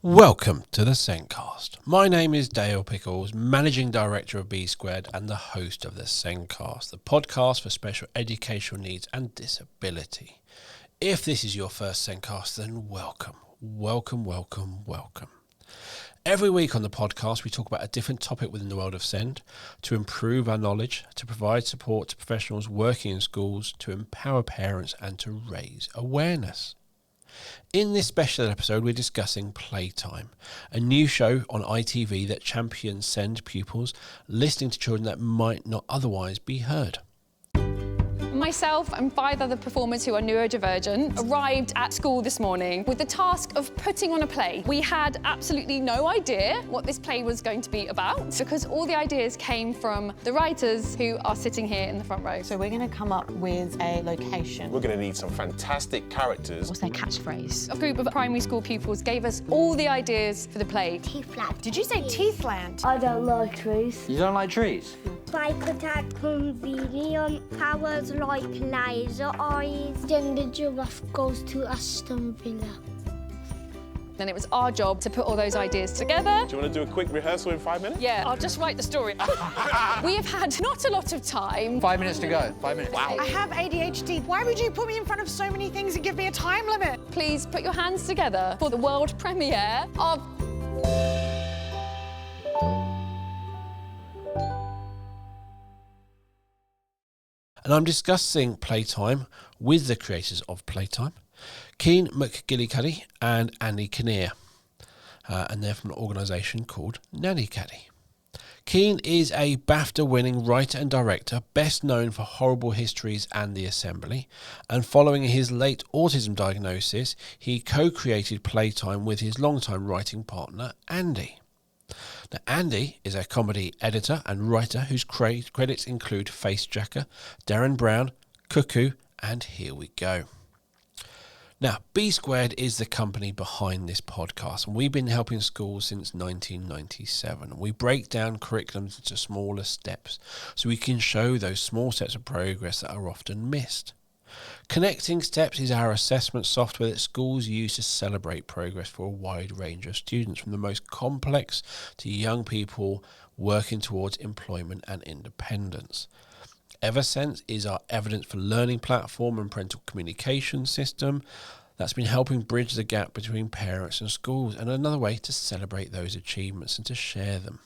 Welcome to the Céincast. My name is Dale Pickles, Managing Director of B Squared and the host of the Céincast, the podcast for special educational needs and disability. If this is your first Céincast, then welcome. Every week on the podcast, we talk about a different topic within the world of SEND to improve our knowledge, to provide support to professionals working in schools, to empower parents and to raise awareness. In this special episode, we're discussing Playtime, a new show on ITV that champions SEND pupils listening to children that might not otherwise be heard. Myself and 5 other performers who are neurodivergent arrived at school this morning with the task of putting on a play. We had absolutely no idea what this play was going to be about because all the ideas came from the writers who are sitting here in the front row. So we're going to come up with a location. We're going to need some fantastic characters. What's their catchphrase? A group of primary school pupils gave us all the ideas for the play. Teethland. Did you say Teethland? I don't like trees. You don't like trees? Bike attack convenient powers like laser eyes. Then the giraffe goes to Aston Villa. Then it was our job to put all those ideas together. Do you want to do a quick rehearsal in 5 minutes? Yeah, I'll just write the story. We have had not a lot of time. 5 minutes to go. 5 minutes. Wow. I have ADHD. Why would you put me in front of so many things and give me a time limit? Please put your hands together for the world premiere of... And I'm discussing Playtime with the creators of Playtime, Céin McGillicuddy and Andy Kinnear, and they're from an organisation called Nannycaddy. Céin is a BAFTA-winning writer and director, best known for Horrible Histories and The Assembly, and following his late autism diagnosis, he co-created Playtime with his longtime writing partner, Andy. Now, Andy is a comedy editor and writer whose credits include Facejacker, Darren Brown, Cuckoo, and Here We Go. Now, B Squared is the company behind this podcast, and we've been helping schools since 1997. We break down curriculums into smaller steps so we can show those small steps of progress that are often missed. Connecting Steps is our assessment software that schools use to celebrate progress for a wide range of students, from the most complex to young people working towards employment and independence. EverSense is our evidence for learning platform and parental communication system that's been helping bridge the gap between parents and schools, and another way to celebrate those achievements and to share them.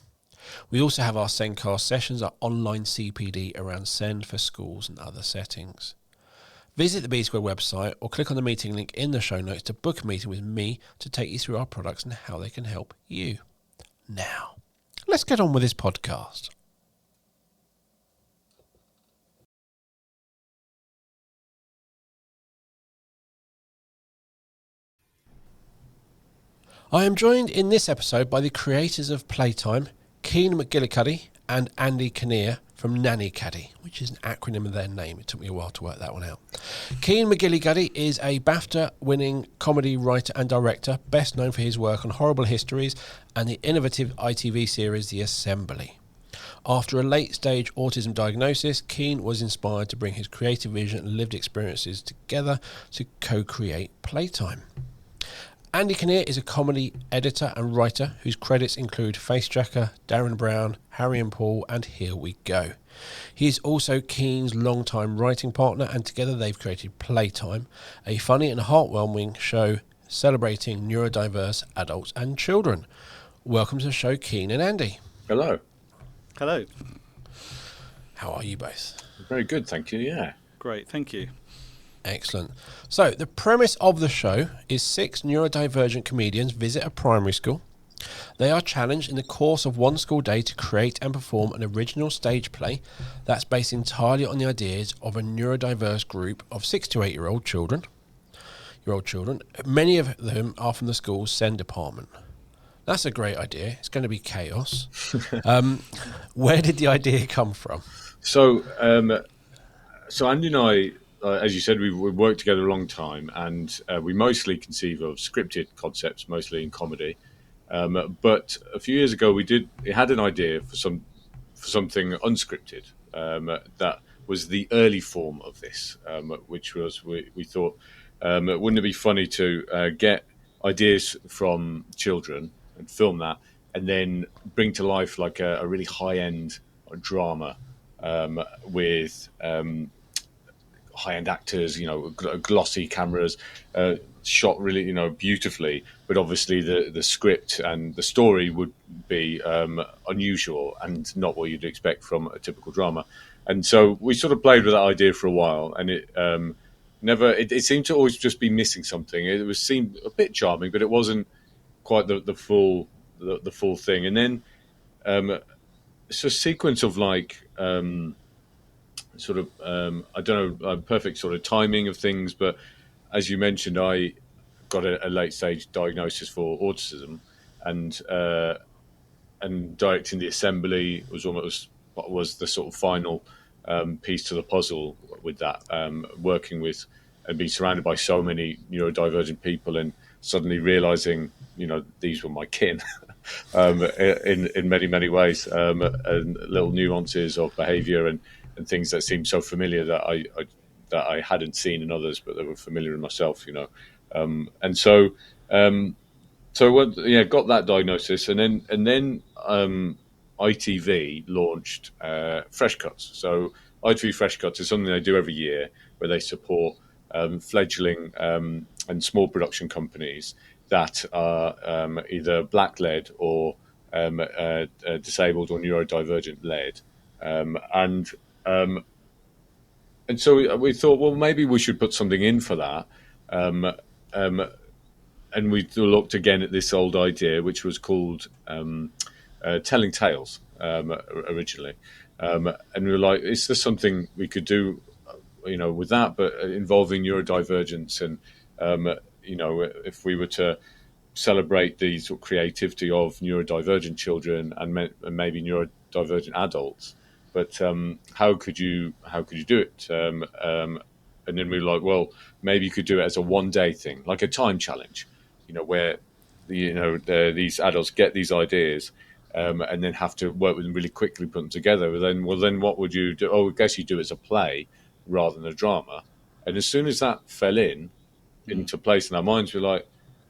We also have our Céincast sessions, our online CPD around SEND for schools and other settings. Visit the B Square website or click on the meeting link in the show notes to book a meeting with me to take you through our products and how they can help you. Now, let's get on with this podcast. I am joined in this episode by the creators of Playtime, Céin McGillicuddy and Andy Kinnear from Nannycaddy, which is an acronym of their name. It took me a while to work that one out. Céin McGillicuddy is a BAFTA-winning comedy writer and director, best known for his work on Horrible Histories and the innovative ITV series The Assembly. After a late-stage autism diagnosis, Céin was inspired to bring his creative vision and lived experiences together to co-create Playtime. Andy Kinnear is a comedy editor and writer whose credits include Facejacker, Darren Brown, Harry and Paul, and Here We Go. He is also Céin's longtime writing partner, and together they've created Playtime, a funny and heartwarming show celebrating neurodiverse adults and children. Welcome to the show, Céin and Andy. Hello. Hello. How are you both? Very good, thank you, yeah. Great, thank you. Excellent. So, the premise of the show is 6 neurodivergent comedians visit a primary school. They are challenged in the course of one school day to create and perform an original stage play that's based entirely on the ideas of a neurodiverse group of 6 to 8 year old children. Many of them are from the school's SEND department. That's a great idea. It's going to be chaos. Where did the idea come from? So Andy and I, as you said, we've worked together a long time, and we mostly conceive of scripted concepts, mostly in comedy. But a few years ago, we had an idea for something unscripted that was the early form of this, which was we thought, wouldn't it be funny to get ideas from children and film that, and then bring to life like a really high-end drama with high-end actors, glossy cameras, shot really, beautifully. But obviously, the script and the story would be unusual and not what you'd expect from a typical drama. And so we sort of played with that idea for a while, and it seemed to always just be missing something. It seemed a bit charming, but it wasn't quite the full thing. And then it's a sequence of like. I don't know, perfect sort of timing of things, but as you mentioned, I got a late stage diagnosis for autism, and directing the assembly was almost what was the sort of final piece to the puzzle with that, working with and being surrounded by so many neurodivergent people, and suddenly realizing, these were my kin. In many ways, and little nuances of behavior and things that seemed so familiar that I hadn't seen in others, but they were familiar in myself, and so got that diagnosis, and then ITV launched Fresh Cuts. So ITV Fresh Cuts is something they do every year where they support fledgling and small production companies that are either black-led or disabled or neurodivergent-led, and so we thought, well, maybe we should put something in for that. And we looked again at this old idea, which was called telling tales originally. And we were like, is there something we could do, with that, but involving neurodivergence? And, if we were to celebrate the sort of creativity of neurodivergent children and maybe neurodivergent adults, but how could you do it? And then we were like, well, maybe you could do it as a one-day thing, like a time challenge, where these adults get these ideas and then have to work with them really quickly, put them together. Then what would you do? Oh, I guess you do it as a play rather than a drama. And as soon as that fell into place in our minds, we're like,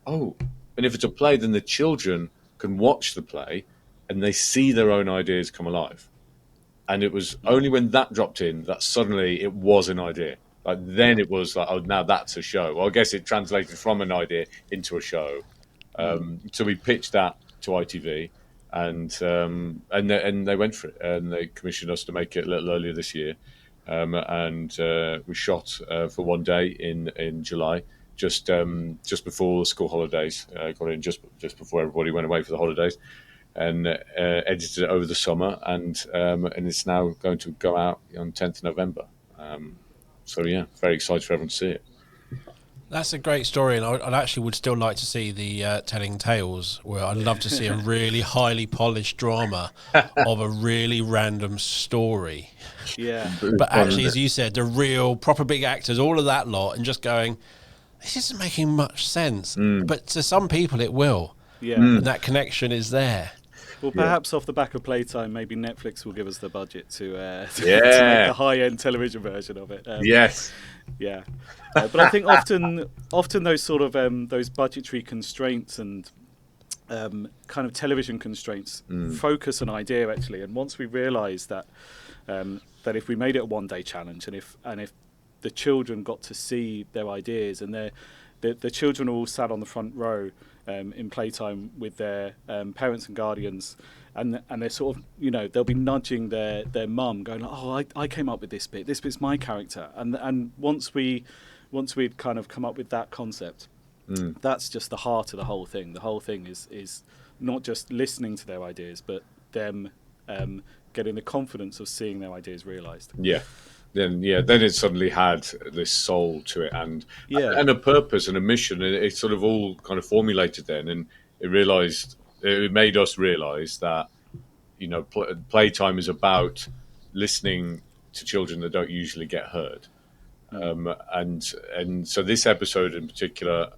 oh, and if it's a play, then the children can watch the play and they see their own ideas come alive. And it was only when that dropped in that suddenly it was an idea. Like then it was like, oh, now that's a show. Well, I guess it translated from an idea into a show. So we pitched that to ITV, and they went for it, and they commissioned us to make it a little earlier this year. And we shot for one day in July, just before the school holidays. Got in just before everybody went away for the holidays, and edited it over the summer, and it's now going to go out on 10th November. So yeah, very excited for everyone to see it. That's a great story, and I actually would still like to see the telling tales, where I'd love to see a really highly polished drama of a really random story. Yeah. But actually, as you said, the real proper big actors, all of that lot, and just going, this isn't making much sense. But to some people it will. Yeah. And that connection is there. Well, perhaps off the back of Playtime, maybe Netflix will give us the budget to make a high-end television version of it. Yes. Yeah. But I think often those sort of those budgetary constraints and kind of television constraints focus an idea actually. And once we realise that if we made it a one-day challenge, and if the children got to see their ideas, and the children are all sat on the front row in Playtime with their parents and guardians, and they're sort of, they'll be nudging their mum, going, oh, I came up with this bit's my character, and once we'd kind of come up with that concept, that's just the heart of the whole thing. The whole thing is not just listening to their ideas, but them getting the confidence of seeing their ideas realised. Then it suddenly had this soul to it, and a purpose and a mission, and it sort of all kind of formulated then, and it made us realise that playtime is about listening to children that don't usually get heard, and so this episode in particular,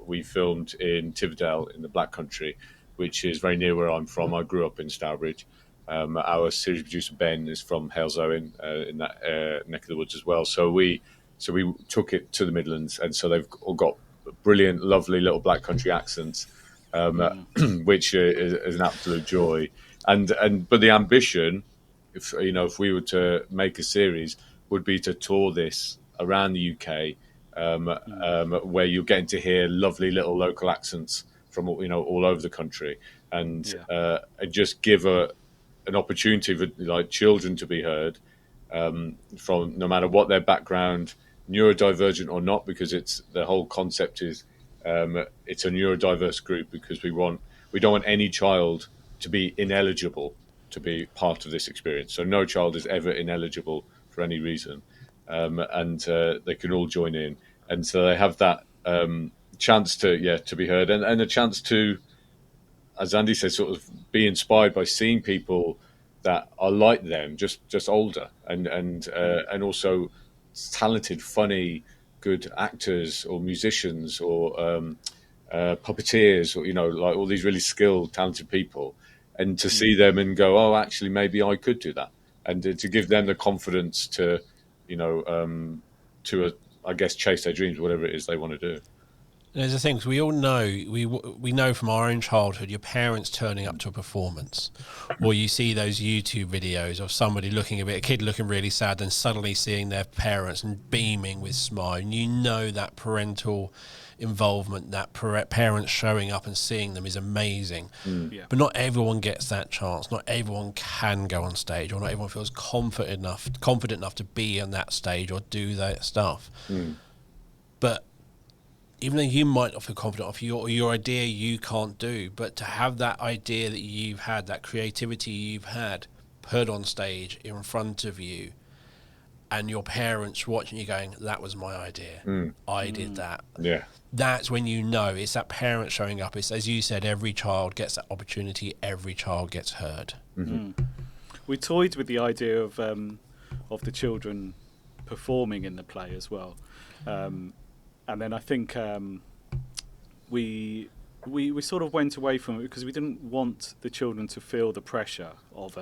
we filmed in Tividale in the Black Country, which is very near where I'm from. I grew up in Stourbridge. Our series producer Ben is from Halesowen, in that neck of the woods as well. So we took it to the Midlands, and so they've all got brilliant, lovely little black country accents, which is an absolute joy. But the ambition, if we were to make a series, would be to tour this around the UK, where you're getting to hear lovely little local accents from all over the country, and just give an opportunity for like children to be heard, from no matter what their background, neurodivergent or not, because the whole concept is it's a neurodiverse group, because we don't want any child to be ineligible to be part of this experience. So no child is ever ineligible for any reason, and they can all join in, and so they have that chance to be heard, and a chance to, as Andy says, sort of be inspired by seeing people that are like them, just older, and also talented, funny, good actors or musicians or puppeteers, or like all these really skilled, talented people, and to see them and go, oh, actually, maybe I could do that, and to give them the confidence to, I guess, chase their dreams, whatever it is they want to do. There's the thing, 'cause we all know, we know from our own childhood, your parents turning up to a performance, or you see those YouTube videos of somebody a kid looking really sad, and suddenly seeing their parents and beaming with smile, and you know that parental involvement, that parents showing up and seeing them is amazing. But not everyone gets that chance. Not everyone can go on stage, or not everyone feels confident enough to be on that stage or do that stuff. But even though you might not feel confident of your idea, you can't do, but to have that idea that you've had, that creativity you've had, put on stage in front of you, and your parents watching you going, that was my idea, I did that. Yeah, that's when you know it's that parent showing up. It's, as you said, every child gets that opportunity, every child gets heard. We toyed with the idea of the children performing in the play as well. And then I think we sort of went away from it because we didn't want the children to feel the pressure of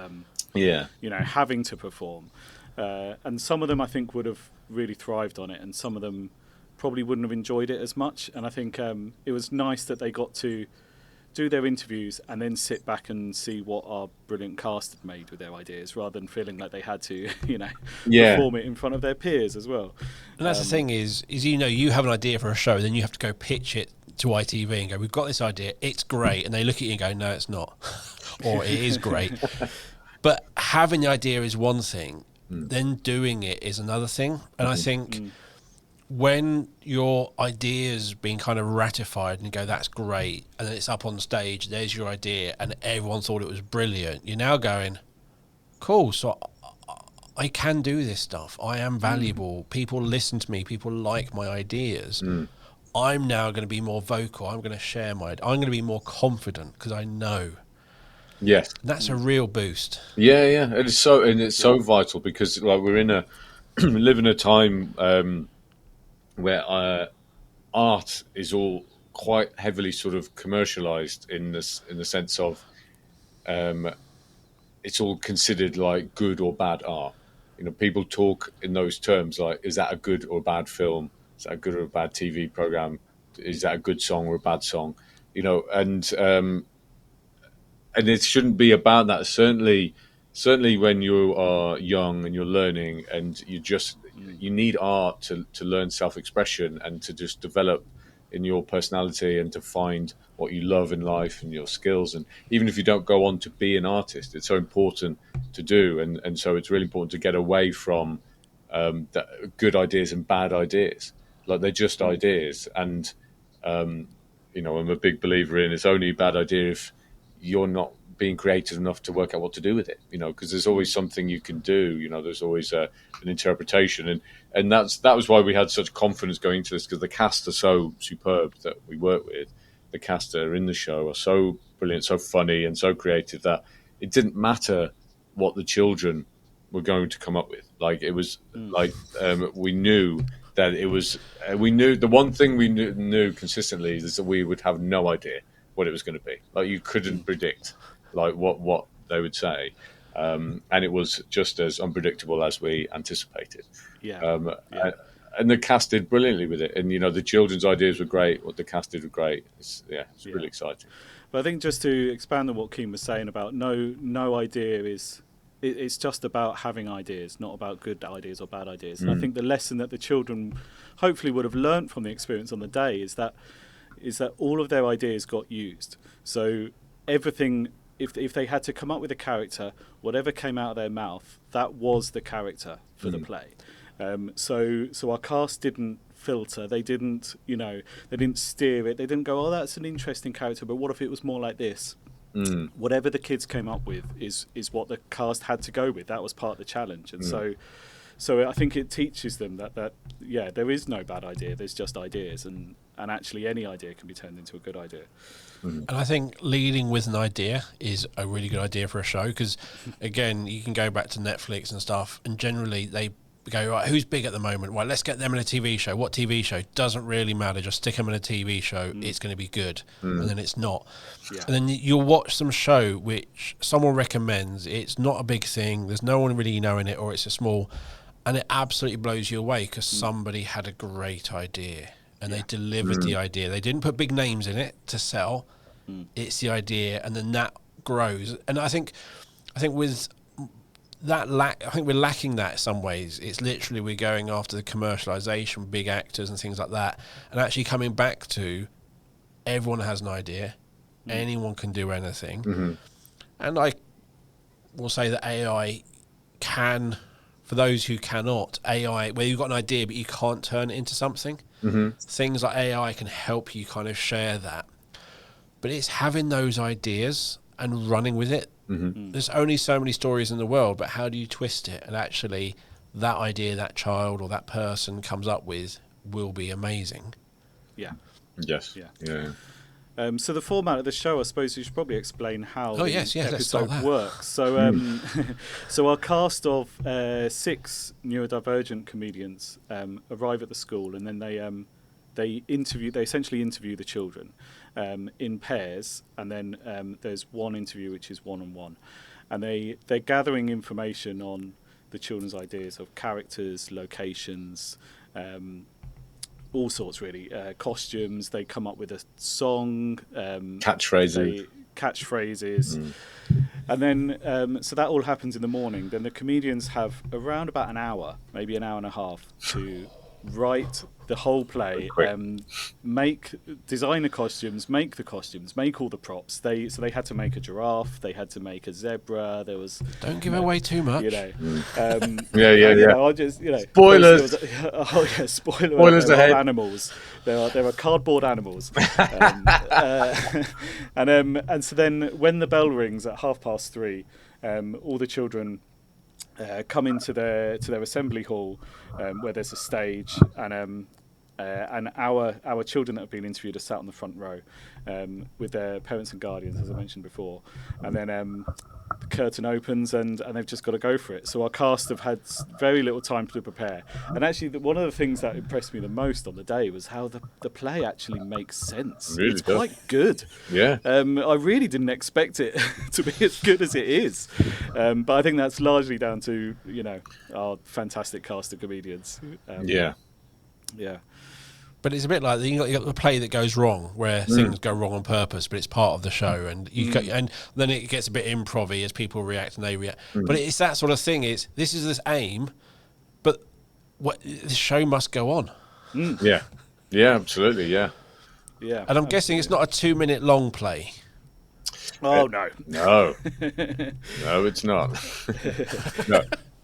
having to perform. And some of them I think would have really thrived on it, and some of them probably wouldn't have enjoyed it as much. And I think it was nice that they got to do their interviews and then sit back and see what our brilliant cast had made with their ideas, rather than feeling like they had to, perform it in front of their peers as well. And that's the thing is you have an idea for a show, then you have to go pitch it to ITV and go, we've got this idea, it's great, and they look at you and go, no, it's not, or it is great. But having the idea is one thing, then doing it is another thing. And I think when your idea's been kind of ratified and you go, that's great, and then it's up on stage, there's your idea, and everyone thought it was brilliant, you're now going, cool, so I can do this stuff, I am valuable, people listen to me, people like my ideas. I'm now going to be more vocal, I'm going to share I'm going to be more confident because I know. Yes, that's a real boost. Yeah, it's so vital, because like we're in live in a time where art is all quite heavily sort of commercialized in the sense of it's all considered like good or bad art. People talk in those terms, like, is that a good or a bad film? Is that a good or a bad TV program? Is that a good song or a bad song? And it shouldn't be about that. Certainly when you are young and you're learning, and you need art to learn self-expression and to just develop in your personality and to find what you love in life and your skills. And even if you don't go on to be an artist, it's so important to do. And so it's really important to get away from good ideas and bad ideas. Like, they're just ideas. And, I'm a big believer in it's only a bad idea if you're not being creative enough to work out what to do with it, because there's always something you can do, there's always an interpretation. And that was why we had such confidence going into this, because the cast are so superb that we work with. The cast that are in the show are so brilliant, so funny and so creative that it didn't matter what the children were going to come up with. Like, it was we knew that it was, we knew the one thing we knew consistently is that we would have no idea what it was going to be. Like, you couldn't predict like what they would say, and it was just as unpredictable as we anticipated. and the cast did brilliantly with it. And the children's ideas were great. What the cast did were great. It's really exciting. But I think just to expand on what Céin was saying about no idea is. It's just about having ideas, not about good ideas or bad ideas. And I think the lesson that the children hopefully would have learned from the experience on the day is that all of their ideas got used. So everything, if they had to come up with a character, whatever came out of their mouth, that was the character for the play. So our cast didn't filter. They didn't, they didn't steer it. They didn't go, oh, that's an interesting character, but what if it was more like this? Whatever the kids came up with is what the cast had to go with. That was part of the challenge. And so I think it teaches them that there is no bad idea. There's just ideas, and actually any idea can be turned into a good idea. And I think leading with an idea is a really good idea for a show, because again, you can go back to Netflix and stuff, and generally they go, right, who's big at the moment? Well, let's get them in a TV show. What TV show? Doesn't really matter. Just stick them in a TV show. It's going to be good. And then it's not. Yeah. And then you'll watch some show which someone recommends. It's not a big thing. There's no one really knowing it, or it's a small, and it absolutely blows you away because somebody had a great idea and they delivered the idea. They didn't put big names in it to sell. It's the idea, and then that grows. And I think with that I think we're lacking that in some ways. It's literally we're going after the commercialization, big actors and things like that, and actually coming back to everyone has an idea, anyone can do anything. And I will say that AI can, for those who cannot, AI, where you've got an idea but you can't turn it into something, things like AI can help you kind of share that. But it's having those ideas and running with it. There's only so many stories in the world, but how do you twist it? And actually, that idea that child or that person comes up with will be amazing. Yeah. Yes. Yeah. So the format of the show, I suppose you should probably explain how the let's start episode that. works. So, so our cast of 6 neurodivergent comedians arrive at the school, and then they essentially interview the children in pairs, and then there's one interview which is one-on-one, and they're gathering information on the children's ideas of characters, locations, all sorts really, costumes. They come up with a song, catchphrases, and then so that all happens in the morning. Then the comedians have around about an hour, maybe an hour and a half, to write the whole play, design the costumes, make all the props. They had to make a giraffe, they had to make a zebra. There was don't give away too much. I'll just spoilers. Spoilers ahead. Animals. There are cardboard animals, and so then when the bell rings at 3:30, all the children come into their assembly hall, where there's a stage, and our children that have been interviewed are sat on the front row with their parents and guardians, as I mentioned before, and then the curtain opens and they've just got to go for it. So our cast have had very little time to prepare, and actually one of the things that impressed me the most on the day was how the play actually makes sense. Really it's does. Quite good. Yeah. I really didn't expect it to be as good as it is, but I think that's largely down to our fantastic cast of comedians. Yeah. But it's a bit like you got the play that goes wrong, where things go wrong on purpose, but it's part of the show, and and then it gets a bit improv-y as people react and they react. But it's that sort of thing. This is this aim, but the show must go on. Yeah, absolutely, yeah. And I'm guessing it's not a 2-minute long play. Oh no, no, it's not. No.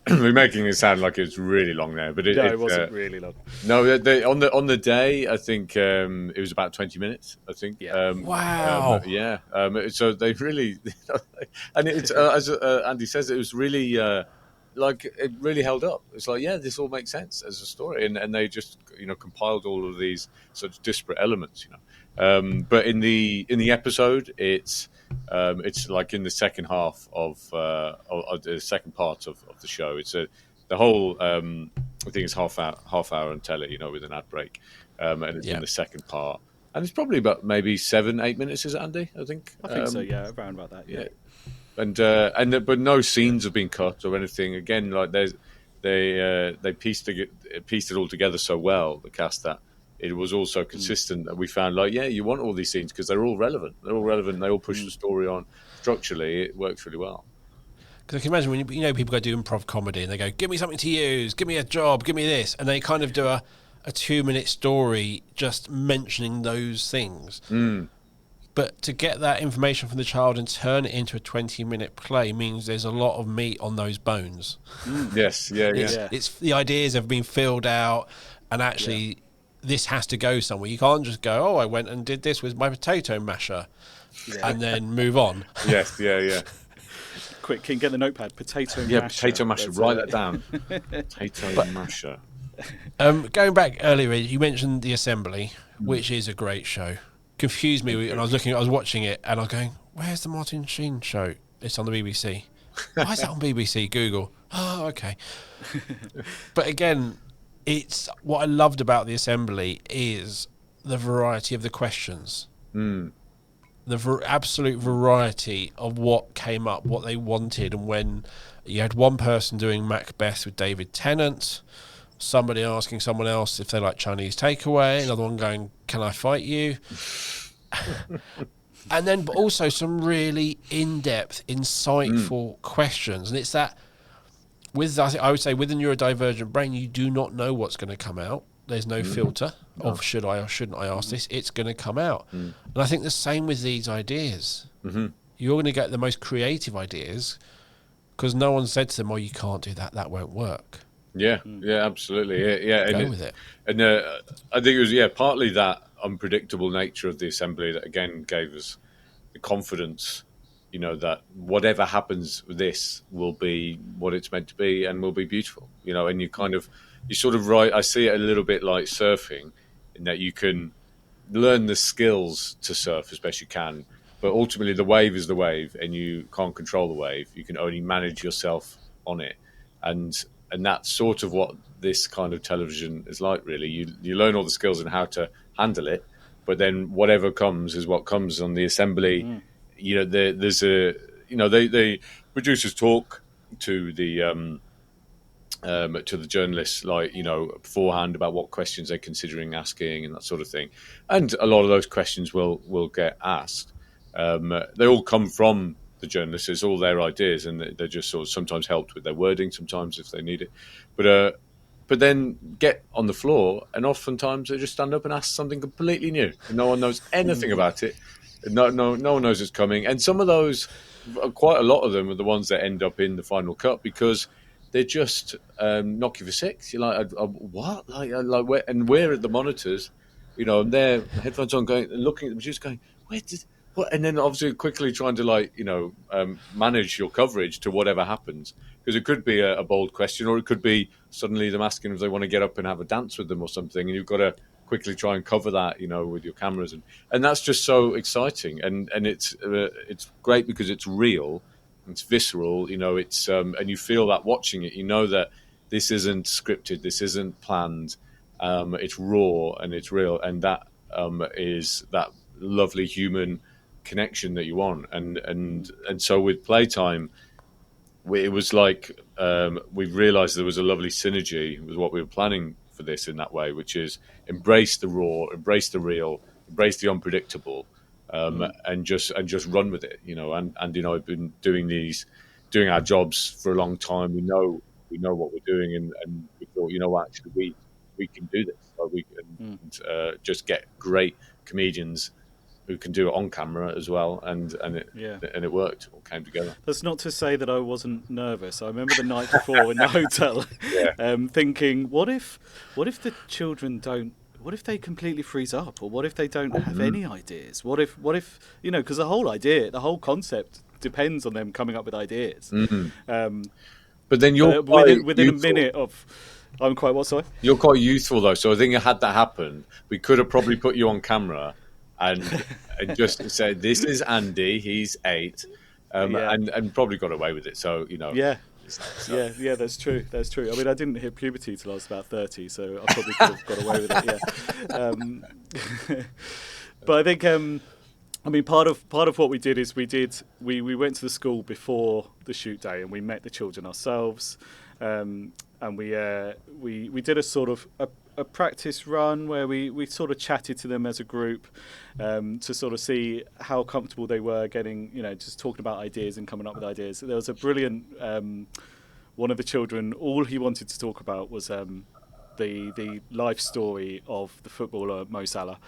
We're making it sound like it's really long now, but it wasn't really long. No, on the day, I think it was about 20 minutes. I think. Yeah. Wow. So they really, and it's as Andy says, it was really it really held up. It's like, this all makes sense as a story, and they just compiled all of these sort of disparate elements. But in the episode, it's like in the second half of the second part of the show. It's the whole I think it's half hour on telly, with an ad break, and it's in the second part, and it's probably about maybe 7-8 minutes. Is it, Andy? I think so. Yeah, around about that. Yeah. And but no scenes have been cut or anything. Again, like they pieced it all together so well, the cast, that it was also consistent. That we found, like, yeah, you want all these scenes because they're all relevant. They all push the story on. Structurally, it works really well. Because I can imagine when people go do improv comedy and they go, give me something to use, give me a job, give me this, and they kind of do a 2-minute story just mentioning those things. But to get that information from the child and turn it into a 20-minute play means there's a lot of meat on those bones. Yes, It's the ideas have been filled out, and actually this has to go somewhere. You can't just go, oh, I went and did this with my potato masher, and then move on. Yes, yeah. Quick, can you get the notepad? Potato masher. Yeah, potato masher. Write that down. Potato masher. Going back earlier, you mentioned The Assembly, which is a great show. Confused me, and I was watching it, and I was going, "Where's the Martin Sheen show? It's on the BBC. Why is that on BBC?" Google. Oh, okay. But again, it's what I loved about The Assembly is the variety of the questions, the absolute variety of what came up, what they wanted, and when you had one person doing Macbeth with David Tennant, somebody asking someone else if they like Chinese takeaway, another one going, "Can I fight you?" And then but also some really in-depth, insightful questions. And it's that, I would say with the neurodivergent brain, you do not know what's going to come out. There's no filter of should I or shouldn't I ask this. It's going to come out. And I think the same with these ideas. You're going to get the most creative ideas because no one said to them, "Oh, you can't do that. That won't work." Yeah, absolutely. Yeah. Go with it. And I think it was partly that unpredictable nature of The Assembly that again gave us the confidence, that whatever happens with this will be what it's meant to be and will be beautiful. And you sort of write. I see it a little bit like surfing, in that you can learn the skills to surf as best you can, but ultimately the wave is the wave, and you can't control the wave. You can only manage yourself on it, and that's sort of what this kind of television is like, really. You learn all the skills and how to handle it, but then whatever comes is what comes. On The Assembly. There's the producers talk to the journalists, beforehand about what questions they're considering asking and that sort of thing, and a lot of those questions will get asked. They all come from the journalists. It's all their ideas, and they're just sort of sometimes helped with their wording, sometimes if they need it. But then get on the floor, and oftentimes they just stand up and ask something completely new, and no one knows anything about it. No one knows it's coming. And some of those, quite a lot of them, are the ones that end up in the final cut because they just knock you for six. You're like, what? Like where? And we're at the monitors, and their headphones on, going, looking at the producer, going, where did? What? And then obviously quickly trying to manage your coverage to whatever happens, because it could be a bold question, or it could be suddenly them asking if they want to get up and have a dance with them or something, and you've got to quickly try and cover that, with your cameras, and that's just so exciting, and it's great because it's real, it's visceral, it's and you feel that watching it, that this isn't scripted, this isn't planned, it's raw and it's real, and that is that lovely human connection that you want, and so with Playtime, it was like we've realised there was a lovely synergy with what we were planning for this in that way, which is embrace the raw, embrace the real, embrace the unpredictable, and just run with it, and I've been doing our jobs for a long time. We know what we're doing, and we thought, actually we can do this. Like we can just get great comedians who can do it on camera as well, and it worked. It all came together. That's not to say that I wasn't nervous. I remember the night before in the hotel, thinking, what if the children don't? What if they completely freeze up, or what if they don't have any ideas? What if because the whole concept depends on them coming up with ideas. But then you're within a minute of. I'm quite what? Sorry. You're quite youthful though, so I think had that happened, we could have probably put you on camera. And just said, "This is Andy. He's 8," and probably got away with it. So Yeah, that's true. That's true. I mean, I didn't hit puberty till I was about 30, so I probably could have got away with it. Yeah. But I think, part of what we did is we went to the school before the shoot day, and we met the children ourselves. and we did a sort of a practice run where we sort of chatted to them as a group to sort of see how comfortable they were getting, just talking about ideas and coming up with ideas. There was a brilliant one of the children. All he wanted to talk about was the life story of the footballer Mo Salah.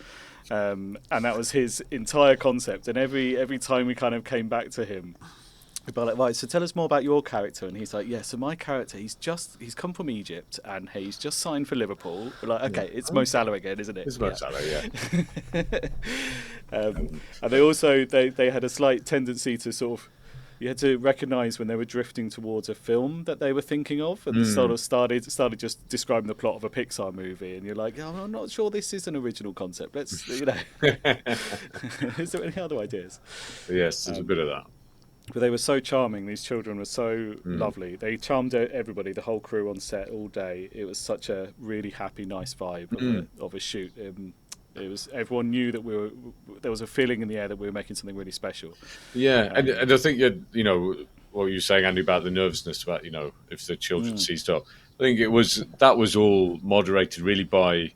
And that was his entire concept. And every time we kind of came back to him, we'd be like, right, so tell us more about your character. And he's like, yeah, so my character, he's come from Egypt and he's just signed for Liverpool. We're like, okay, it's Mo Salah again, isn't it? It's Mo Salah, yeah. And they also they had a slight tendency to sort of, you had to recognise when they were drifting towards a film that they were thinking of, and sort of started just describing the plot of a Pixar movie, and you're like, oh, I'm not sure this is an original concept. Let's, is there any other ideas? Yes, there's a bit of that. But they were so charming. These children were so lovely. They charmed everybody, the whole crew on set all day. It was such a really happy, nice vibe of a shoot. It was, everyone knew that there was a feeling in the air that we were making something really special. Yeah, and I think what you were saying, Andy, about the nervousness about if the children seized up. I think that was all moderated really by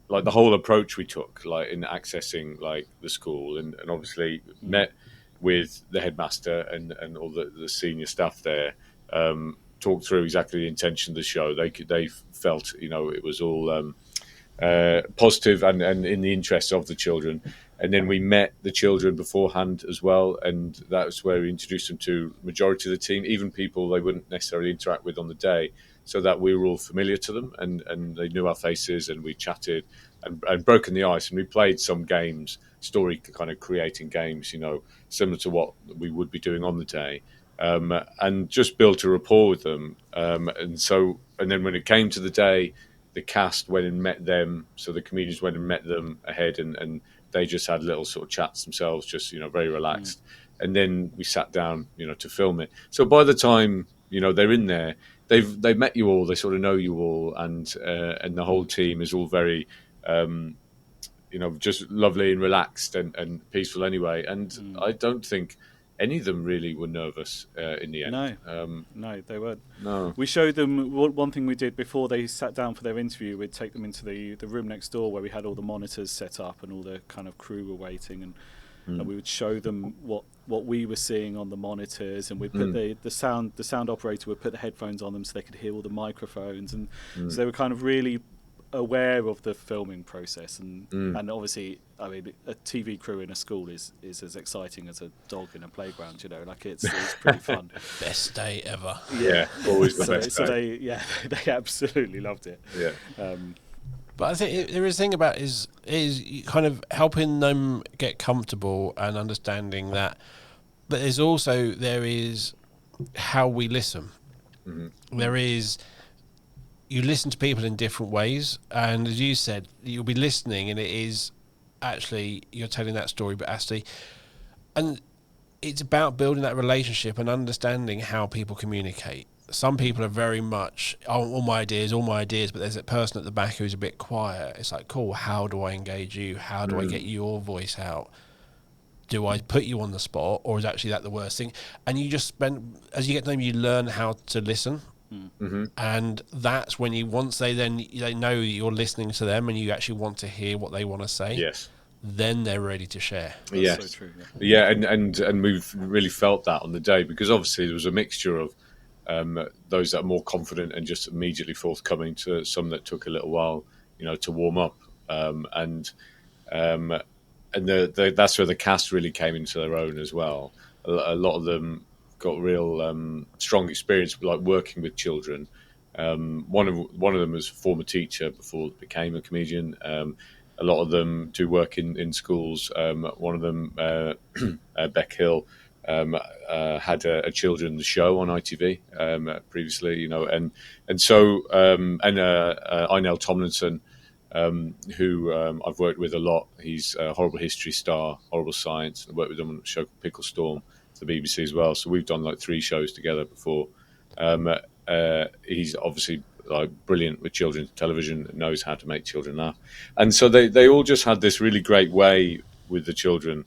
like the whole approach we took, like in accessing like the school, and obviously met with the headmaster and all the senior staff there. Talked through exactly the intention of the show. They felt it was all positive and in the interests of the children. And then we met the children beforehand as well, and that was where we introduced them to the majority of the team, even people they wouldn't necessarily interact with on the day, so that we were all familiar to them and they knew our faces, and we chatted and broken the ice, and we played some games, story kind of creating games, similar to what we would be doing on the day, and just built a rapport with them. And then when it came to the day, the cast went and met them, so the comedians went and met them ahead, and they just had little sort of chats themselves, just very relaxed. And then we sat down, to film it. So by the time they're in there, they've met you all, they sort of know you all, and the whole team is all very just lovely and relaxed and peaceful anyway. And I don't think any of them really were nervous in the end. No, they weren't. No. We showed them, one thing we did before they sat down for their interview, we'd take them into the room next door where we had all the monitors set up and all the kind of crew were waiting, and we would show them what we were seeing on the monitors, and we'd put the sound operator would put the headphones on them so they could hear all the microphones, and so they were kind of really aware of the filming process, and obviously, I mean, a TV crew in a school is as exciting as a dog in a playground. It's pretty fun. Best day ever. Yeah, always the best day. So they absolutely loved it. Yeah. But I think there is a thing about is kind of helping them get comfortable and understanding that. But there is how we listen. There is. You listen to people in different ways, and as you said, you'll be listening, and it is actually you're telling that story, but actually, and it's about building that relationship and understanding how people communicate. Some people are very much all my ideas, but there's that person at the back who's a bit quiet. It's like, cool, how do I engage you? How do I get your voice out? Do I put you on the spot, or is actually that the worst thing? And you just as you get to know them, you learn how to listen. And that's when once they know you're listening to them and you actually want to hear what they want to say. Yes. Then they're ready to share. That's so true. Yeah, and we've really felt that on the day, because obviously there was a mixture of those that are more confident and just immediately forthcoming, to some that took a little while, to warm up, and that's where the cast really came into their own as well. A lot of them got real strong experience like working with children. One of them was a former teacher before became a comedian. A lot of them do work in schools. One of them, Beck Hill, had a children's show on ITV previously, and so Einel Tomlinson, who I've worked with a lot. He's a Horrible History star, Horrible Science. I worked with him on a show called Pickle Storm, the BBC as well, so we've done like 3 shows together before. He's obviously like brilliant with children's television, knows how to make children laugh, and so they all just had this really great way with the children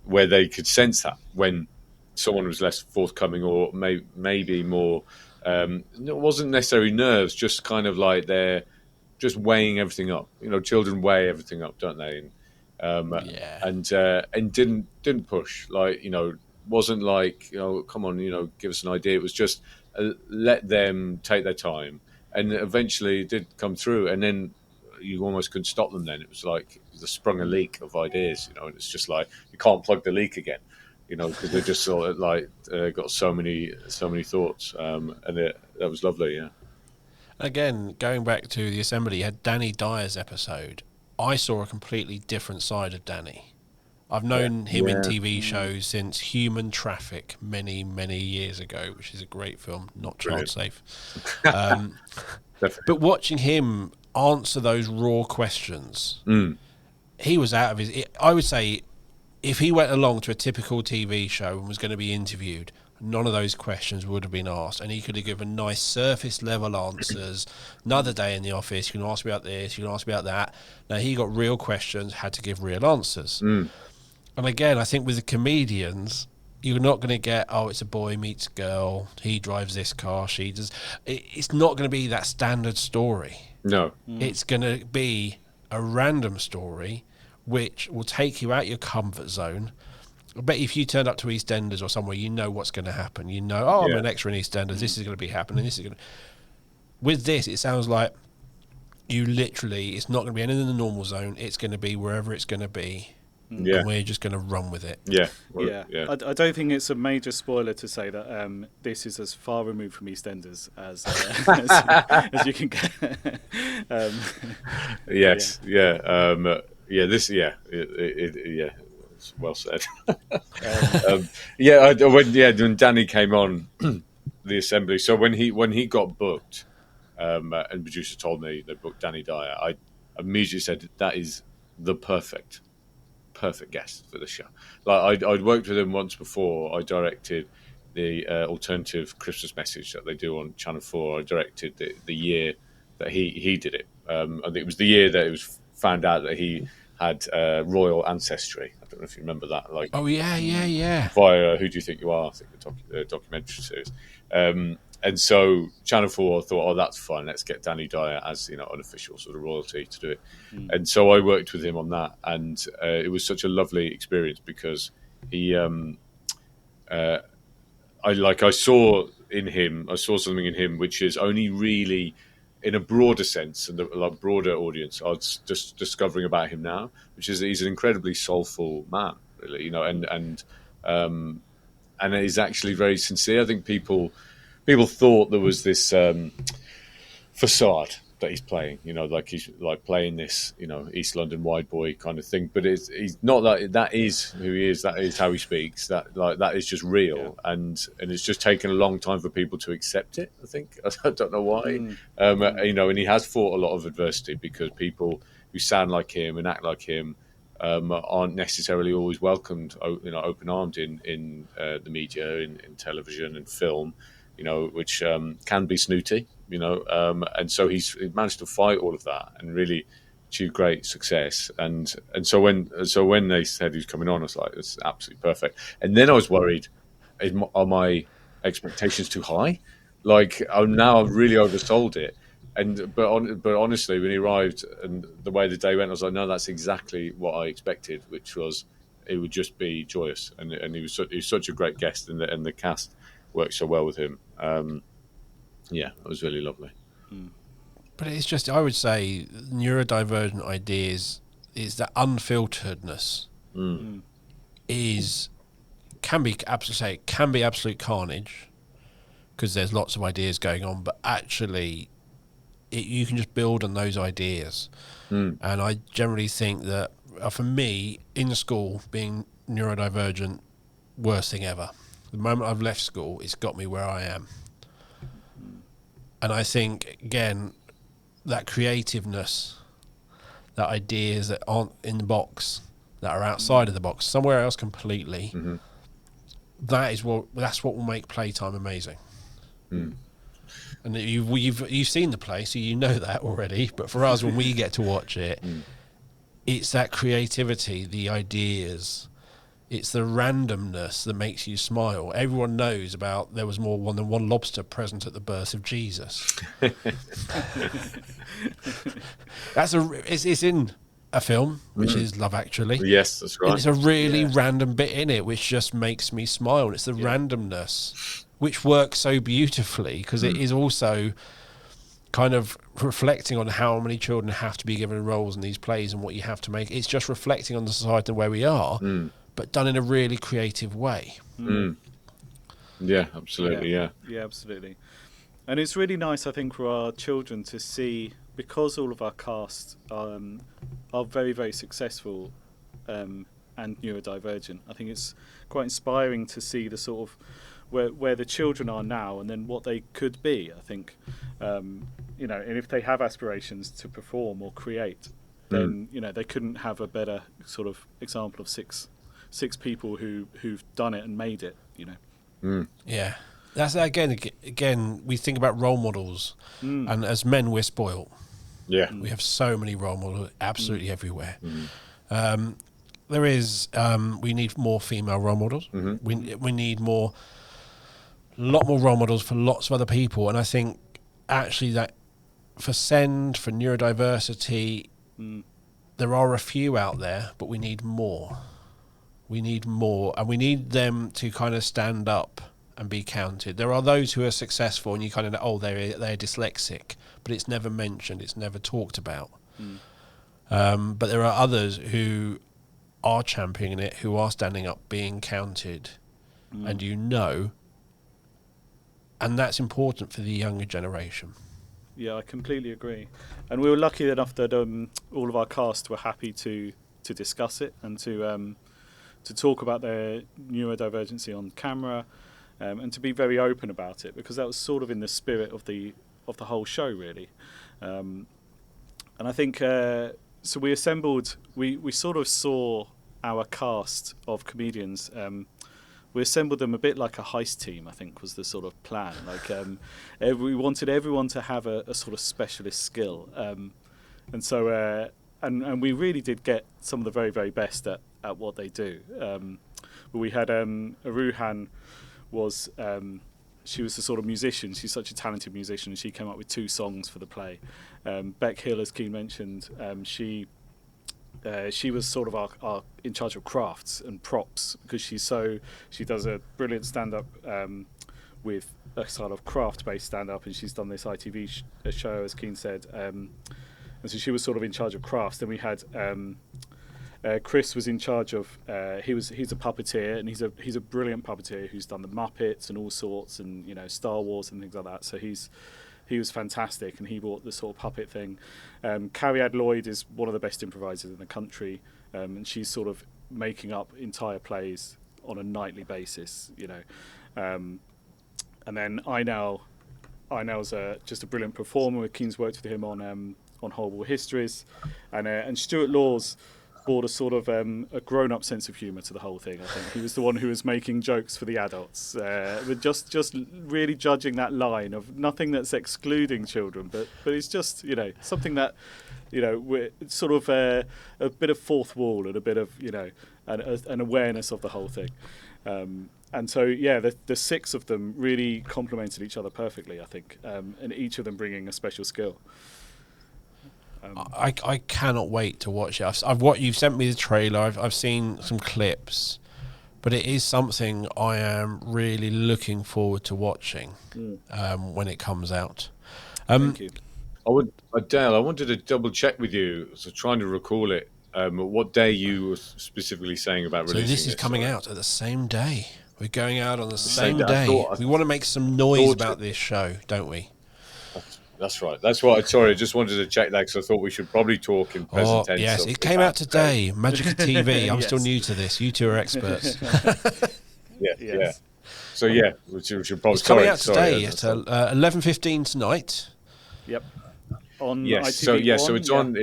where they could sense that when someone was less forthcoming or maybe more it wasn't necessarily nerves, just kind of like they're just weighing everything up. Children weigh everything up, don't they? And didn't push, wasn't like, come on, give us an idea. It was just let them take their time, and eventually it did come through, and then you almost couldn't stop them. Then it was like they sprung a leak of ideas, and it's just like you can't plug the leak again, because they're just sort of like got so many thoughts, and that was lovely. Yeah. Again, going back to the assembly, you had Danny Dyer's episode. I saw a completely different side of Danny. I've known him in TV shows since Human Traffic many, many years ago, which is a great film, not child safe. But watching him answer those raw questions, he was out of his... I would say if he went along to a typical TV show and was going to be interviewed, none of those questions would have been asked, and he could have given nice surface level answers. Another day in the office, you can ask me about this, you can ask me about that. Now he got real questions, had to give real answers. And again, I think with the comedians, you're not going to get, it's a boy meets girl, he drives this car, she does. It's not going to be that standard story. No. It's going to be a random story which will take you out your comfort zone. I bet if you turned up to EastEnders or somewhere, you know what's going to happen. I'm an extra in EastEnders. This is going to be happening. This is going to... With this, it sounds like you literally, it's not going to be anything in the normal zone. It's going to be wherever it's going to be. Yeah. And we're just going to run with it. Yeah. I don't think it's a major spoiler to say that this is as far removed from EastEnders as you can get. Yes. Well said. When Danny came on the assembly, so when he got booked, and producer told me they booked Danny Dyer, I immediately said that is the perfect guest for the show. Like I'd worked with him once before. I directed the alternative Christmas message that they do on Channel 4. I directed the year that he did it. I think it was the year that it was found out that he had royal ancestry. I don't know if you remember that. Via Who Do You Think You Are? I think the documentary series. And so Channel 4 thought, that's fun. Let's get Danny Dyer as an official sort of royalty to do it. And so I worked with him on that, and it was such a lovely experience because he, I saw something in him which is only really in a broader sense and a broader audience. I was just discovering about him now, which is that he's an incredibly soulful man, really, and he's actually very sincere. I think people thought there was this facade that he's playing, like he's like playing this, East London wide boy kind of thing. But he's not that. That is who he is. That is how he speaks. That is just real, and it's just taken a long time for people to accept it. I think I don't know why, and he has fought a lot of adversity because people who sound like him and act like him aren't necessarily always welcomed, open armed in the media, in television and film. Which can be snooty, and so he managed to fight all of that and really achieve great success. And so when they said he was coming on, I was like, it's absolutely perfect. And then I was worried, are my expectations too high? Like now I've really oversold it. But honestly, when he arrived and the way the day went, I was like, no, that's exactly what I expected, which was it would just be joyous. And he was such a great guest, and the cast worked so well with him. It was really lovely. But it's just, I would say, neurodivergent ideas is that unfilteredness can be absolute carnage because there's lots of ideas going on, but actually you can just build on those ideas. And I generally think that for me, in school, being neurodivergent, worst thing ever. The moment I've left school, it's got me where I am. And I think, again, that creativeness, that ideas that aren't in the box, that are outside of the box, somewhere else completely, that's what will make playtime amazing. And you've seen the play, so you know that already. But for us, when we get to watch it, it's that creativity, the ideas. It's the randomness that makes you smile. Everyone knows about there was more than one lobster present at the birth of Jesus. It's in a film, which is Love Actually. Yes, that's right. And it's a really random bit in it, which just makes me smile. And it's the randomness, which works so beautifully, because it is also kind of reflecting on how many children have to be given roles in these plays and what you have to make. It's just reflecting on the society and where we are, but done in a really creative way. Yeah, absolutely. Yeah, absolutely. And it's really nice, I think, for our children to see, because all of our cast are very, very successful and neurodivergent. I think it's quite inspiring to see the sort of where the children are now and then what they could be. I think, and if they have aspirations to perform or create, then they couldn't have a better sort of example of six people who've done it and made it. Yeah, that's again. We think about role models, and as men, we're spoiled. Yeah, we have so many role models absolutely everywhere. There is. We need more female role models. We need a lot more role models for lots of other people, and I think actually that for SEND, for neurodiversity, there are a few out there, but we need more. We need more, and we need them to kind of stand up and be counted. There are those who are successful, and you kind of know, they're dyslexic, but it's never mentioned, it's never talked about. But there are others who are championing it, who are standing up, being counted, and and that's important for the younger generation. Yeah, I completely agree. And we were lucky enough that all of our cast were happy to discuss it and to talk about their neurodivergency on camera, and to be very open about it, because that was sort of in the spirit of the whole show, really. And I think so. We assembled. We sort of saw our cast of comedians. We assembled them a bit like a heist team, I think, was the sort of plan. Like we wanted everyone to have a sort of specialist skill, and so and we really did get some of the very, very best at what they do. But we had Aruhan was she was the sort of musician. She's such a talented musician, and she came up with 2 songs for the play. Beck Hill, as Céin mentioned, she was sort of our in charge of crafts and props, because she does a brilliant stand-up with a sort of craft-based stand-up, and she's done this ITV show, as Céin said, and so she was sort of in charge of crafts. Then we had Chris was in charge of he's a puppeteer, and he's a brilliant puppeteer who's done the Muppets and all sorts, and Star Wars and things like that. So he was fantastic, and he brought the sort of puppet thing. Carrie Lloyd is one of the best improvisers in the country, and she's sort of making up entire plays on a nightly basis, And then Einel's just a brilliant performer. Céin's worked with him on Horrible Histories, and Stuart Laws brought a sort of a grown-up sense of humour to the whole thing. I think he was the one who was making jokes for the adults, with just really judging that line of nothing that's excluding children, but it's just something that we're sort of a bit of fourth wall and a bit of an awareness of the whole thing. And so the 6 of them really complemented each other perfectly, I think, and each of them bringing a special skill. I cannot wait to watch it. You've sent me the trailer. I've seen some clips, but it is something I am really looking forward to watching when it comes out. Thank you. Dale, I wanted to double check with you. So trying to recall it. What day you were specifically saying about releasing it? So this is coming out at the same day. We're going out on the same day. day. We want to make some noise about this show, don't we? That's right. That's what. Sorry, I just wanted to check that, because I thought we should probably talk in present tense. Yes, it came out today. Magica TV. I'm still new to this. You 2 are experts. Yeah. So we should probably. It's coming out today at 11:15 tonight. Yep. On ITV so it's on.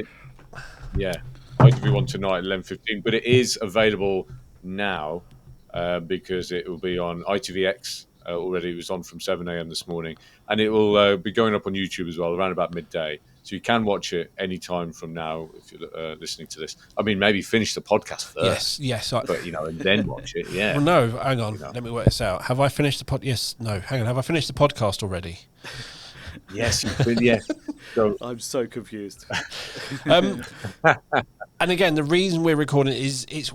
ITV1 tonight at 11:15, but it is available now because it will be on ITVX. Already, it was on from 7 a.m. this morning, and it will be going up on YouTube as well around about midday. So you can watch it any time from now if you're listening to this. I mean, maybe finish the podcast first. Yes. But, and then watch it, yeah. Well, no, hang on. Let me work this out. Have I finished the pod? Yes, no, hang on. Have I finished the podcast already? Yes, yes. So, I'm so confused. And again, the reason we're recording is it's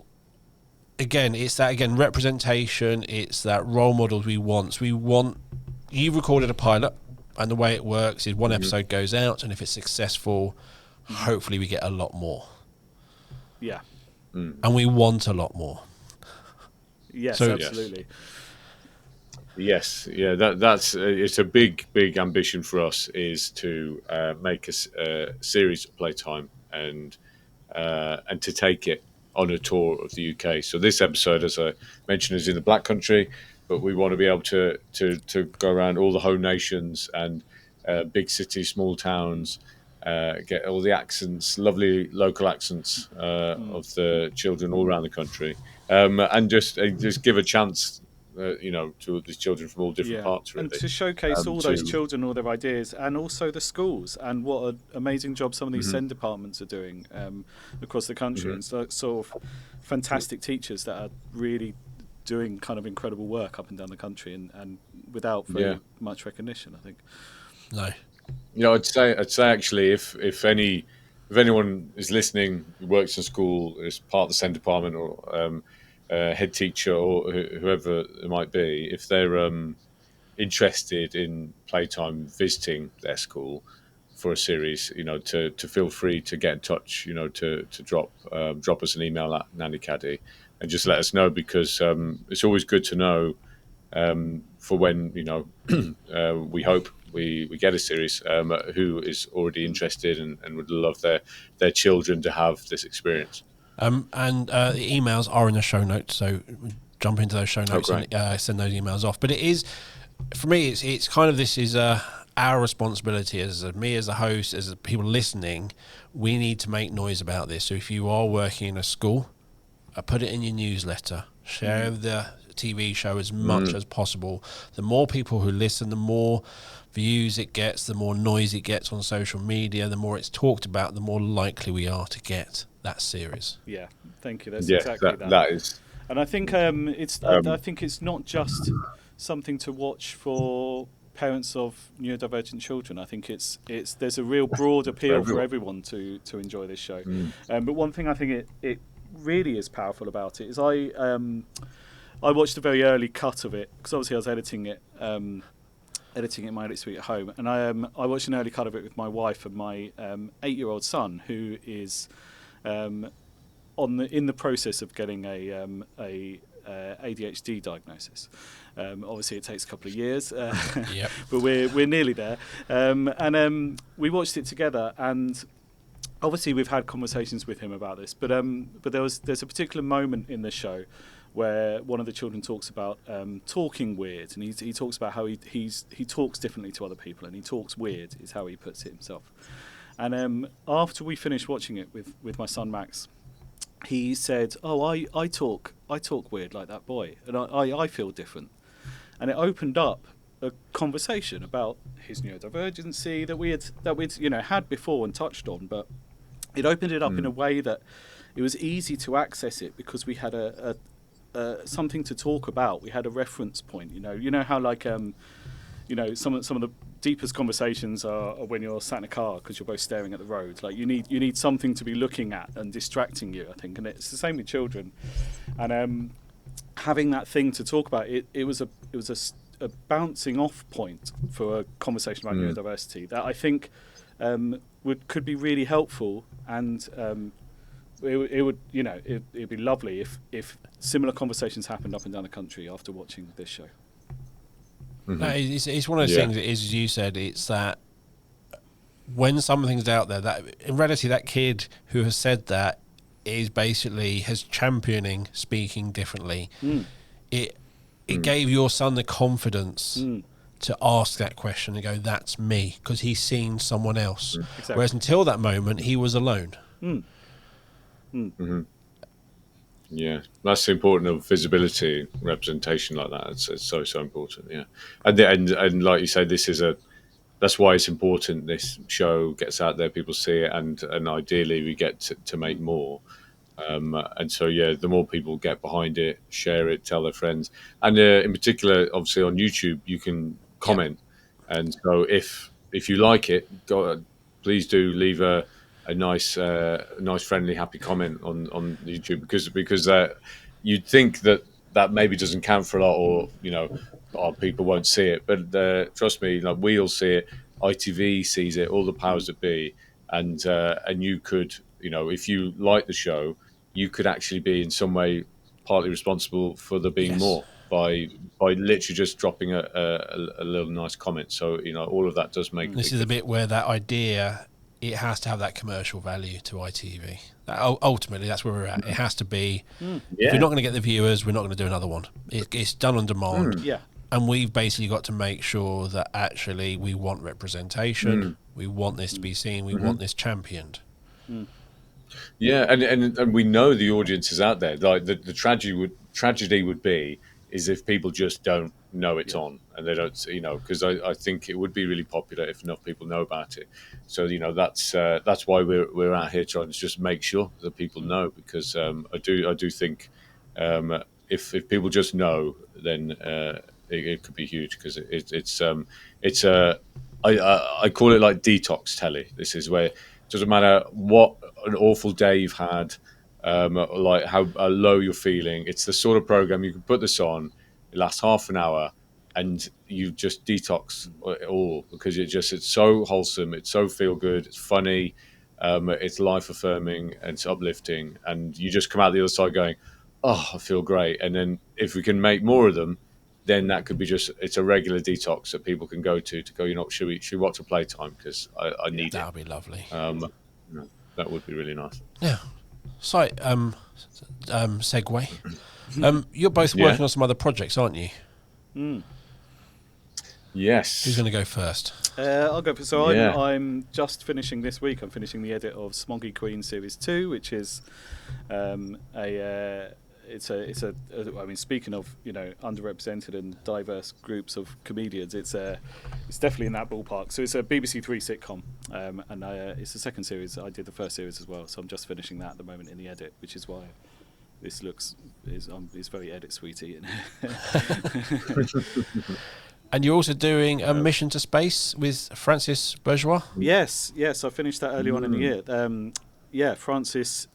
that representation. It's that role models we want. You recorded a pilot, and the way it works is one episode goes out, and if it's successful, hopefully we get a lot more. Yeah. And we want a lot more. Yes, absolutely. Yes, yeah, that's it's a big ambition for us, is to make a series of Playtime and to take it on a tour of the UK. So this episode, as I mentioned, is in the Black Country, but we want to be able to go around all the home nations and big cities, small towns, get all the accents, lovely local accents of the children all around the country, and just give a chance, to these children from all different parts, really. And to showcase all those children, all their ideas, and also the schools, and what an amazing job some of these SEND departments are doing across the country, and sort of fantastic teachers that are really doing kind of incredible work up and down the country, and without very much recognition, I think. No. I'd say actually, if anyone is listening who works in school, is part of the SEND department, or head teacher, or whoever it might be, if they're interested in Playtime visiting their school for a series, to feel free to get in touch, to drop us an email at Nanny Caddy and just let us know, because it's always good to know for when we hope we get a series, who is already interested and would love their children to have this experience. And the emails are in the show notes, so jump into those show notes and send those emails off. But it is, for me, it's kind of, this is our responsibility as me as a host, as people listening. We need to make noise about this. So if you are working in a school, put it in your newsletter, share the TV show as much as possible. The more people who listen, the more views it gets, the more noise it gets on social media, the more it's talked about, the more likely we are to get that series. Yeah, thank you. That's exactly that. That is. And I think I think it's not just something to watch for parents of neurodivergent children. I think there's a real broad appeal for everyone to enjoy this show. But one thing I think it really is powerful about it is I watched a very early cut of it, because obviously I was editing it in my edit suite at home, and I watched an early cut of it with my wife and my 8-year-old son, who is in the process of getting a ADHD diagnosis. Obviously, it takes a couple of years, but we're nearly there. And we watched it together, and obviously we've had conversations with him about this. But there's a particular moment in the show where one of the children talks about talking weird, and he talks about how he talks differently to other people, and he talks weird is how he puts it himself. And after we finished watching it with my son Max, he said, "Oh, I talk weird like that boy, and I feel different." And it opened up a conversation about his neurodivergency that we'd had before and touched on, but it opened it up in a way that it was easy to access it, because we had a something to talk about. We had a reference point. You know how like some of the deepest conversations are when you're sat in a car because you're both staring at the road. Like you need something to be looking at and distracting you, I think. And it's the same with children. And having that thing to talk about, it was a bouncing off point for a conversation about neurodiversity that I think could be really helpful, and it'd be lovely if similar conversations happened up and down the country after watching this show. No, it's one of those things. It is, as you said, it's that when something's out there, that in reality, that kid who has said that is basically has championing speaking differently. It gave your son the confidence to ask that question and go, "That's me," because he's seen someone else. Exactly. Whereas until that moment, he was alone. Yeah, that's important of visibility, representation like that. It's so important. Yeah, and like you say, this is that's why it's important this show gets out there, people see it, and ideally we get to make more. And so, yeah, the more people get behind it, share it, tell their friends. And in particular, obviously on YouTube, you can comment. Yep. And so if you like it, please do leave a nice, friendly, happy comment on YouTube, because you'd think that maybe doesn't count for a lot, or, you know, people won't see it. But trust me, like, we'll see it. ITV sees it, all the powers that be. And you could, you know, if you like the show, you could actually be in some way partly responsible for there being more by literally just dropping a little nice comment. So, you know, all of that does make. This is a bit where that idea, it has to have that commercial value to ITV. Ultimately, that's where we're at. It has to be. If we're not going to get the viewers, we're not going to do another one. It's done on demand. Yeah. And we've basically got to make sure that actually we want representation. We want this to be seen. We want this championed. Yeah, and we know the audience is out there. Like the tragedy would be is if people just don't know it's on, and they don't, you know, because I think it would be really popular if enough people know about it. So, you know, that's why we're out here trying to just make sure that people know, because I do think if people just know, then it could be huge, because I call it like detox telly. This is where it doesn't matter what an awful day you've had, like how low you're feeling. It's the sort of program you can put this on. It lasts half an hour, and you just detox it all, because it's so wholesome. It's so feel good. It's funny. It's life affirming, and it's uplifting, and you just come out the other side going, "Oh, I feel great." And then if we can make more of them, then that could be it's a regular detox that people can go to go, you know, should we watch a Playtime, because I need it. That would be lovely. That would be really nice. Yeah. So, segue. You're both working on some other projects, aren't you? Yes. Who's going to go first? I'll go. So I'm just finishing this week. I'm finishing the edit of Smoggy Queen Series 2, which is I mean, speaking of, you know, underrepresented and diverse groups of comedians, it's definitely in that ballpark. So it's a BBC Three sitcom, and it's the second series. I did the first series as well, so I'm just finishing that at the moment in the edit, which is why this is very edit sweetie. And you're also doing a Mission to Space with Francis Bourgeois? Yes, I finished that early on in the year. Francis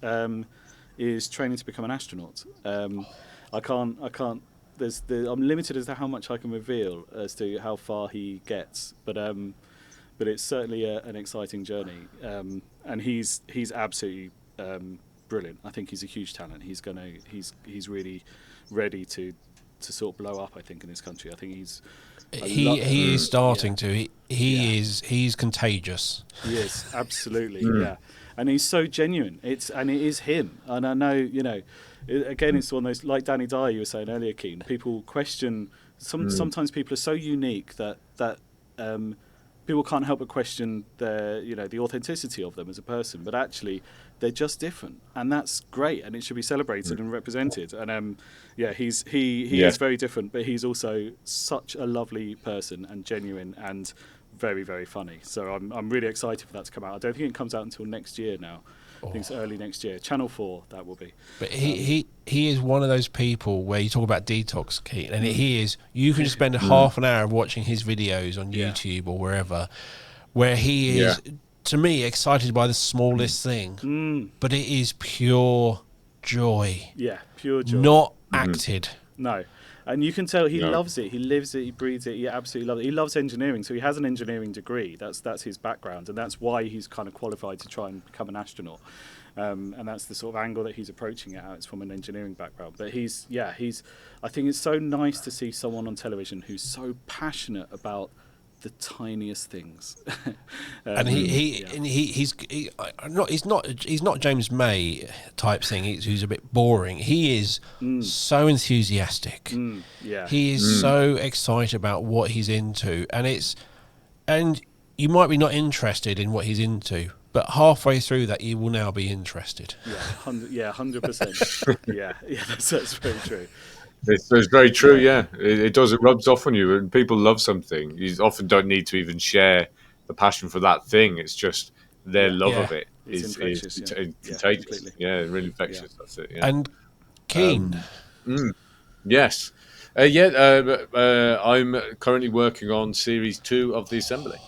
is training to become an astronaut. I can't. I'm limited as to how much I can reveal as to how far he gets, but it's certainly an exciting journey. And he's absolutely brilliant. I think he's a huge talent. He's really ready to sort of blow up, I think, in this country. I think he is starting to. He's contagious. He is, absolutely. Yeah. And he's so genuine. It is him. And I know, you know, again, it's one of those, like Danny Dyer, you were saying earlier, Céin. People question. Sometimes people are so unique that people can't help but question the authenticity of them as a person. But actually, they're just different, and that's great. And it should be celebrated and represented. And he is very different, but he's also such a lovely person and genuine and very, very funny. So I'm really excited for that to come out. I don't think it comes out until next year now. I think it's early next year. Channel 4, that will be. But he is one of those people where you talk about detox, Céin, and he is. You can just spend half an hour watching his videos on YouTube or wherever, where he is, to me, excited by the smallest thing. But it is pure joy. Yeah, pure joy. Not acted. No. And you can tell he loves it. He lives it. He breathes it. He absolutely loves it. He loves engineering, so he has an engineering degree. That's his background, and that's why he's kind of qualified to try and become an astronaut. And that's the sort of angle that he's approaching it at. It's from an engineering background. But he's. I think it's so nice to see someone on television who's so passionate about the tiniest things. And he's not James May type thing. Who's a bit boring. He is so enthusiastic. He is so excited about what he's into, and you might be not interested in what he's into, but halfway through that you will now be interested. 100%. Yeah, that's very true. It's very true, yeah. It does. It rubs off on you. And people love something, you often don't need to even share the passion for that thing. It's just their love of it is contagious. Completely. Yeah, really infectious. Yeah. That's it. Yeah. And Céin. Yes. I'm currently working on series 2 of the Assembly.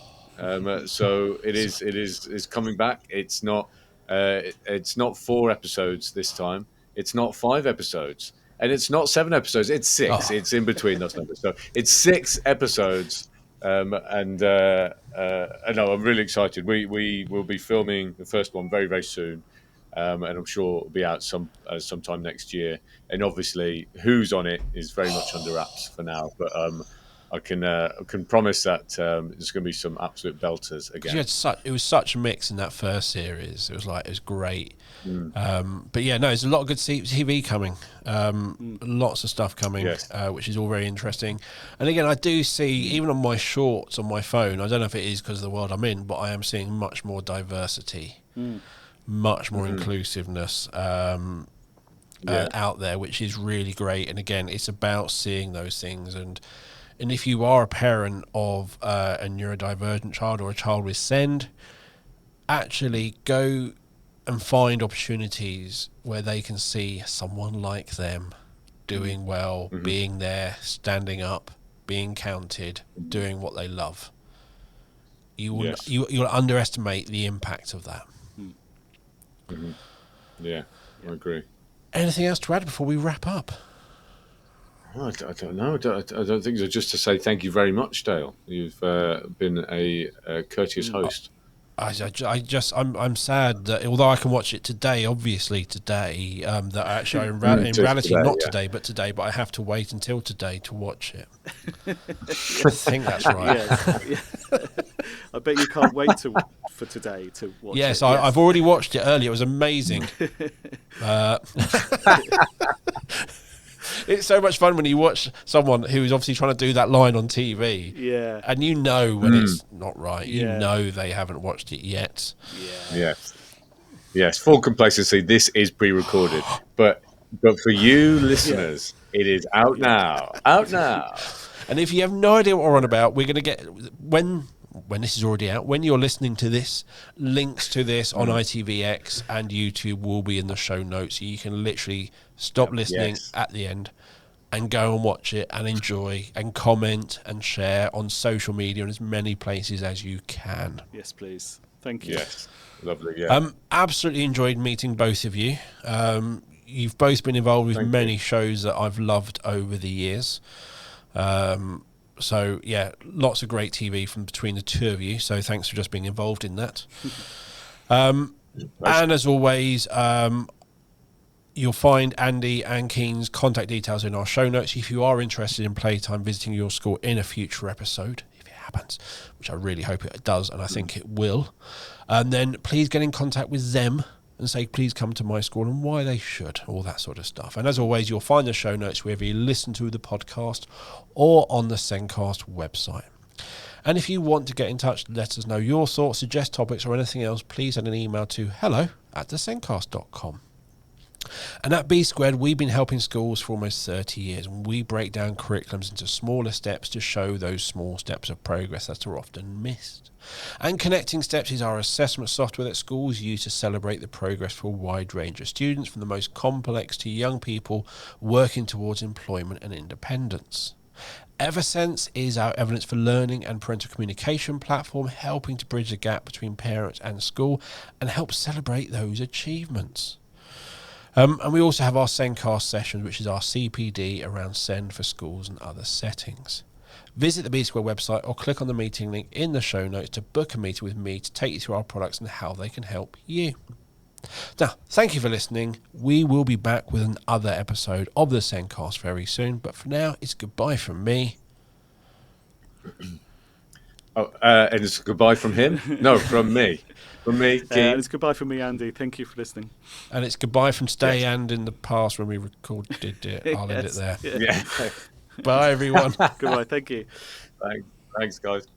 So it's coming back. It's not 4 episodes this time. It's not 5 episodes, and it's not 7 episodes. It's 6. It's in between those numbers. So it's 6 episodes. I know I'm really excited. We will be filming the first one very, very soon. And I'm sure it'll be out sometime next year. And obviously, who's on it is very much under wraps for now. But I can promise that there's going to be some absolute belters again. It was such a mix in that first series. It was great. But yeah, no, there's a lot of good TV coming. Lots of stuff coming, which is all very interesting. And again, I do see, even on my shorts on my phone, I don't know if it is because of the world I'm in, but I am seeing much more diversity. Much more inclusiveness out there, which is really great. And again, it's about seeing those things. And if you are a parent of a neurodivergent child or a child with SEND, actually go and find opportunities where they can see someone like them doing well, being there, standing up, being counted, doing what they love. You'll underestimate the impact of that. Yeah, I agree. Anything else to add before we wrap up? I don't know. I don't think so. Just to say thank you very much, Dale. You've been a courteous host. I'm sad that although I can watch it today, obviously today, that actually in reality not today, but I have to wait until today to watch it. I think that's right. Yes. I bet you can't wait for today to watch it. Yes, I've already watched it earlier. It was amazing. It's so much fun when you watch someone who's obviously trying to do that line on TV. Yeah. And you know when it's not right. You know they haven't watched it yet. Yeah. Yes, full complacency. This is pre-recorded. But for you listeners, it is out now. Out now. And if you have no idea what we're on about, we're going to get... When this is already out, when you're listening to this, links to this on ITVX and YouTube will be in the show notes. So you can literally stop listening at the end and go and watch it and enjoy and comment and share on social media in as many places as you can. Yes, please. Thank you. Yes, lovely. Yeah. Absolutely enjoyed meeting both of you. You've both been involved with many shows that I've loved over the years. So, yeah, lots of great TV from between the two of you. So thanks for just being involved in that. And as always, you'll find Andy and Céin's contact details in our show notes. If you are interested in Playtime visiting your school in a future episode, if it happens, which I really hope it does, and I think it will, then please get in contact with them and say, please come to my school and why they should, all that sort of stuff. And as always, you'll find the show notes wherever you listen to the podcast or on the Céincast website. And if you want to get in touch, let us know your thoughts, suggest topics or anything else, please send an email to hello@thecéincast.com. And at B Squared, we've been helping schools for almost 30 years, and we break down curriculums into smaller steps to show those small steps of progress that are often missed. And Connecting Steps is our assessment software that schools use to celebrate the progress for a wide range of students, from the most complex to young people working towards employment and independence. Eversense is our evidence for learning and parental communication platform, helping to bridge the gap between parents and school and help celebrate those achievements. And we also have our Céincast sessions, which is our CPD around SEND for schools and other settings. Visit the B Square website or click on the meeting link in the show notes to book a meeting with me to take you through our products and how they can help you. Now, thank you for listening. We will be back with another episode of the Céincast very soon, but for now, it's goodbye from me. And it's goodbye from him? No, from me. From me, and it's goodbye from me, Andy. Thank you for listening. And it's goodbye from Stay and in the past when we recorded it. I'll end it there. Yeah. Bye, everyone. Goodbye. Thank you. Thanks, guys.